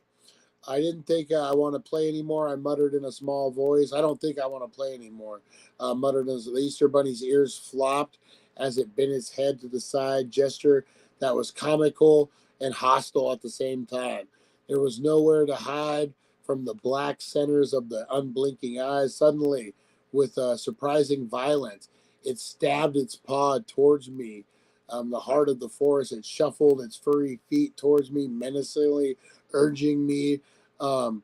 I didn't think I want to play anymore. I muttered in a small voice. I don't think I want to play anymore. Muttered as the Easter Bunny's ears flopped as it bent its head to the side, gesture that was comical and hostile at the same time. There was nowhere to hide from the black centers of the unblinking eyes. Suddenly, with surprising violence, it stabbed its paw towards me. The heart of the forest, it shuffled its furry feet towards me menacingly, urging me um,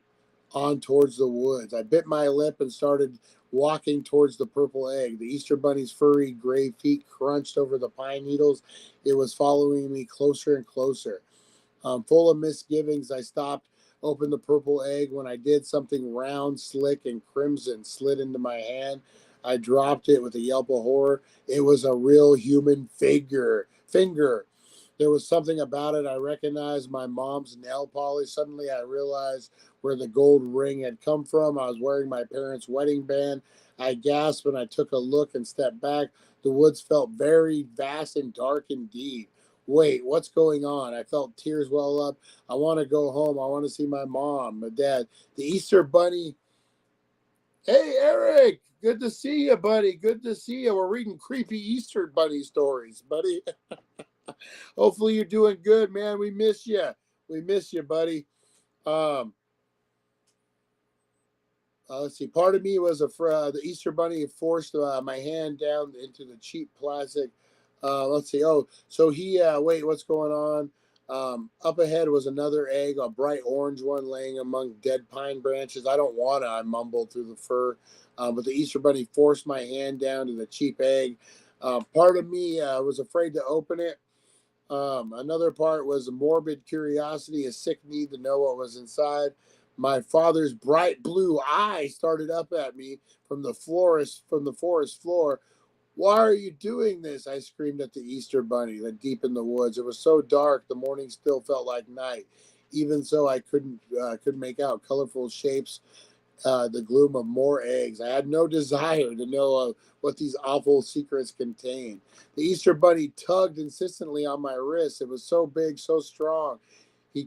on towards the woods. I bit my lip and started walking towards the purple egg. The Easter bunny's furry gray feet crunched over the pine needles. It was following me closer and closer. Full of misgivings, I stopped, opened the purple egg. When I did, something round, slick, and crimson slid into my hand. I dropped it with a yelp of horror. It was a real human finger. There was something about it. I recognized my mom's nail polish. Suddenly, I realized where the gold ring had come from. I was wearing my parents' wedding band. I gasped and I took a look and stepped back. The woods felt very vast and dark indeed. Wait, what's going on? I felt tears well up. I want to go home. I want to see my mom, my dad. The Easter bunny. Hey, Eric. Good to see you, buddy. Good to see you. We're reading creepy Easter bunny stories, buddy. Hopefully you're doing good, man. We miss you. We miss you, buddy. Um, let's see. Part of me was the Easter bunny forced my hand down into the cheap plastic. Let's see. Oh, so he. Wait, what's going on? Up ahead was another egg, a bright orange one, laying among dead pine branches. I don't wanna. I mumbled through the fur, but the Easter bunny forced my hand down to the cheap egg. Part of me was afraid to open it. Another part was a morbid curiosity, a sick need to know what was inside. My father's bright blue eye started up at me from the forest floor. Why are you doing this? I screamed at the Easter bunny, deep in the woods. It was so dark, the morning still felt like night. Even so, I couldn't make out colorful shapes, the gloom of more eggs. I had no desire to know what these awful secrets contained. The Easter bunny tugged insistently on my wrist. It was so big, so strong.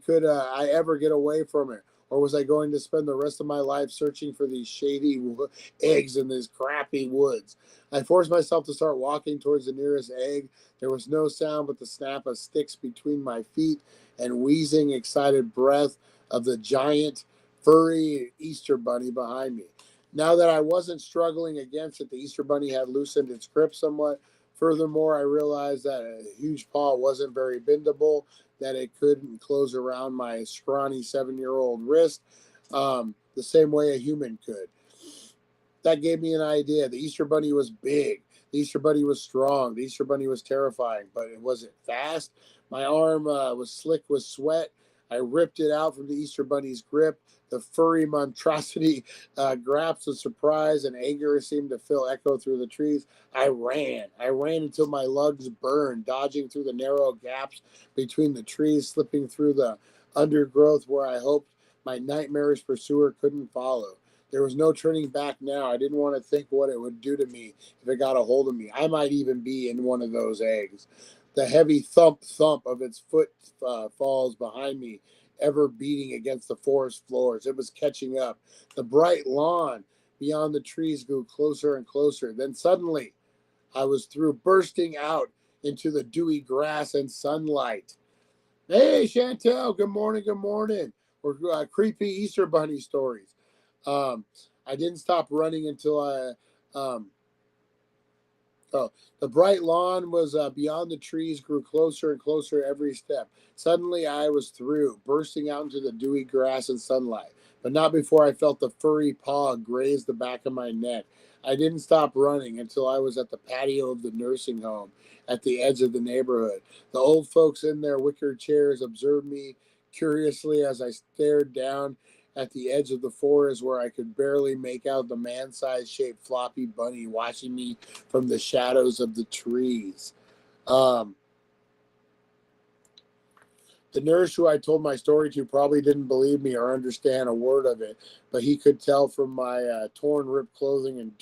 Could I ever get away from it? Or was I going to spend the rest of my life searching for these shady eggs in these crappy woods? I forced myself to start walking towards the nearest egg. There was no sound but the snap of sticks between my feet and wheezing, excited breath of the giant, furry Easter bunny behind me. Now that I wasn't struggling against it, the Easter bunny had loosened its grip somewhat. Furthermore, I realized that a huge paw wasn't very bendable, that it couldn't close around my scrawny 7-year-old wrist the same way a human could. That gave me an idea. The Easter bunny was big. The Easter bunny was strong. The Easter bunny was terrifying, but it wasn't fast. My arm was slick with sweat. I ripped it out from the Easter bunny's grip. The furry monstrosity grasps of surprise and anger seemed to fill echo through the trees. I ran. I ran until my lungs burned, dodging through the narrow gaps between the trees, slipping through the undergrowth where I hoped my nightmarish pursuer couldn't follow. There was no turning back now. I didn't want to think what it would do to me if it got a hold of me. I might even be in one of those eggs. The heavy thump thump of its foot falls behind me, ever beating against the forest floors. It was catching up. The bright lawn beyond the trees grew closer and closer. Then suddenly, I was through, bursting out into the dewy grass and sunlight. Hey, Chantel, good morning, good morning. We're creepy Easter bunny stories. I didn't stop running until oh, the bright lawn was beyond the trees, grew closer and closer every step. Suddenly, I was through, bursting out into the dewy grass and sunlight, but not before I felt the furry paw graze the back of my neck. I didn't stop running until I was at the patio of the nursing home at the edge of the neighborhood. The old folks in their wicker chairs observed me curiously as I stared down at the edge of the forest where I could barely make out the man-sized shaped floppy bunny watching me from the shadows of the trees. Um, the nurse who I told my story to probably didn't believe me or understand a word of it, but he could tell from my torn, ripped clothing and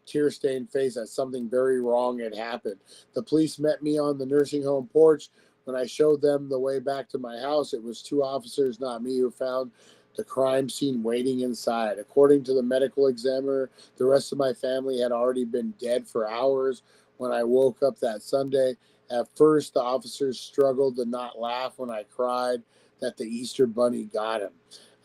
tear-stained face that something very wrong had happened. The police met me on the nursing home porch. When I showed them the way back to my house, it was 2 officers, not me, who found the crime scene waiting inside. According to the medical examiner, the rest of my family had already been dead for hours when I woke up that Sunday. At first, the officers struggled to not laugh when I cried that the Easter bunny got him.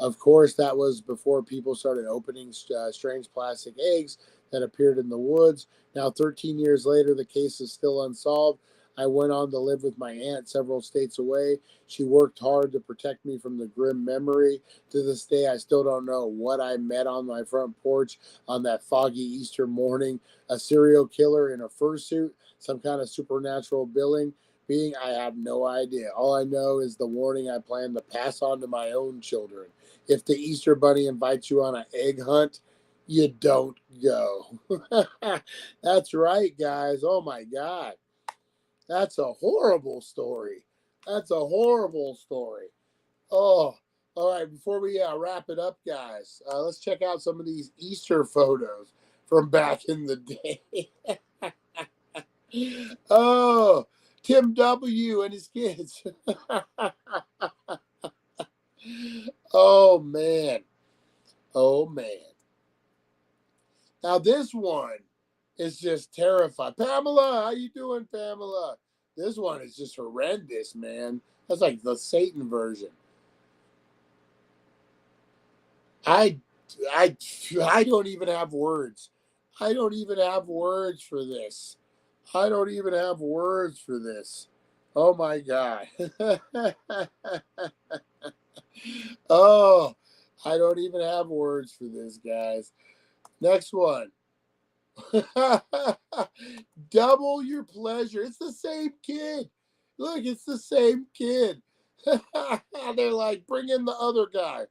Of course, that was before people started opening strange plastic eggs that appeared in the woods. Now, 13 years later, the case is still unsolved. I went on to live with my aunt several states away. She worked hard to protect me from the grim memory. To this day, I still don't know what I met on my front porch on that foggy Easter morning. A serial killer in a fursuit, some kind of supernatural being, I have no idea. All I know is the warning I plan to pass on to my own children. If the Easter Bunny invites you on an egg hunt, you don't go. That's right, guys. Oh, my God. That's a horrible story. That's a horrible story. Oh, all right. Before we wrap it up, guys, let's check out some of these Easter photos from back in the day. Oh, Tim W. and his kids. Oh, man. Oh, man. Now, this one is just terrifying. Pamela, how you doing, Pamela? This one is just horrendous, man. That's like the Satan version. I don't even have words. I don't even have words for this. I don't even have words for this. Oh, my God. Oh, I don't even have words for this, guys. Next one. Double your pleasure. It's the same kid. Look, it's the same kid. They're like, bring in the other guy.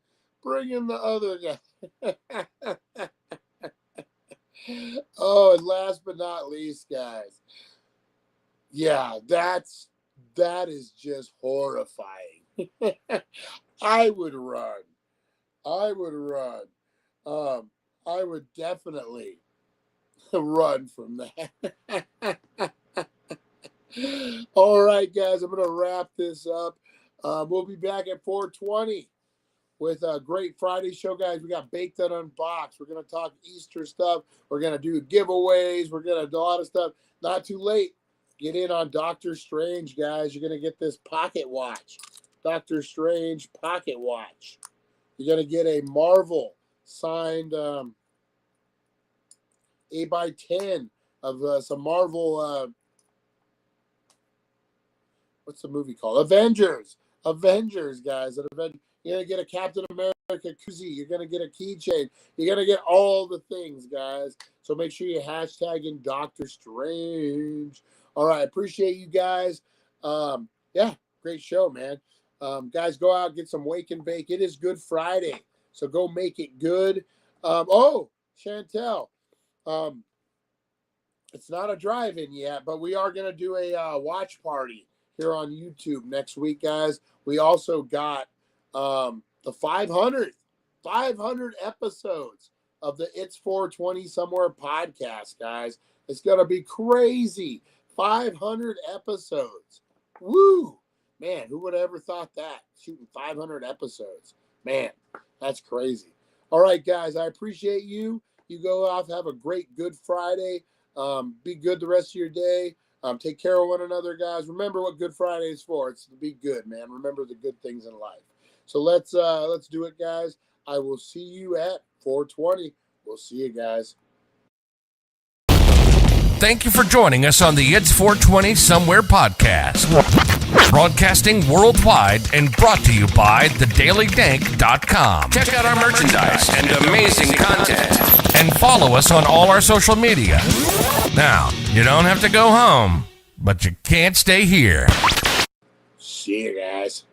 Bring in the other guy. Oh, and last but not least, guys. Yeah, that is just horrifying. I would run. I would run. I would definitely run from that. All right, guys, I'm going to wrap this up. We'll be back at 4:20 with a great Friday show, guys. We got Baked and Unboxed. We're going to talk Easter stuff. We're going to do giveaways. We're going to do a lot of stuff. Not too late. Get in on Doctor Strange, guys. You're going to get this pocket watch. Doctor Strange pocket watch. You're going to get a Marvel signed 8x10 of some Marvel, what's the movie called? Avengers, guys. You're going to get a Captain America koozie. You're going to get a keychain. You're going to get all the things, guys. So make sure you hashtag in Doctor Strange. All right. Appreciate you guys. Yeah, great show, man. Guys, go out, get some Wake and Bake. It is Good Friday, so go make it good. Oh, Chantel, it's not a drive-in yet, but we are going to do a watch party here on YouTube next week, guys. We also got the 500 episodes of the It's 420 Somewhere podcast, guys. It's going to be crazy. 500 episodes. Woo! Man, who would have ever thought that? Shooting 500 episodes. Man, that's crazy. All right, guys, I appreciate you. You go off, have a great Good Friday. Be good the rest of your day. Take care of one another, guys. Remember what Good Friday is for. It's to be good, man. Remember the good things in life. So let's do it, guys. I will see you at 4:20. We'll see you guys. Thank you for joining us on the It's 420 Somewhere podcast. Broadcasting worldwide and brought to you by thedailydank.com. Check out our merchandise and amazing content. And follow us on all our social media. Now, you don't have to go home, but you can't stay here. See you guys.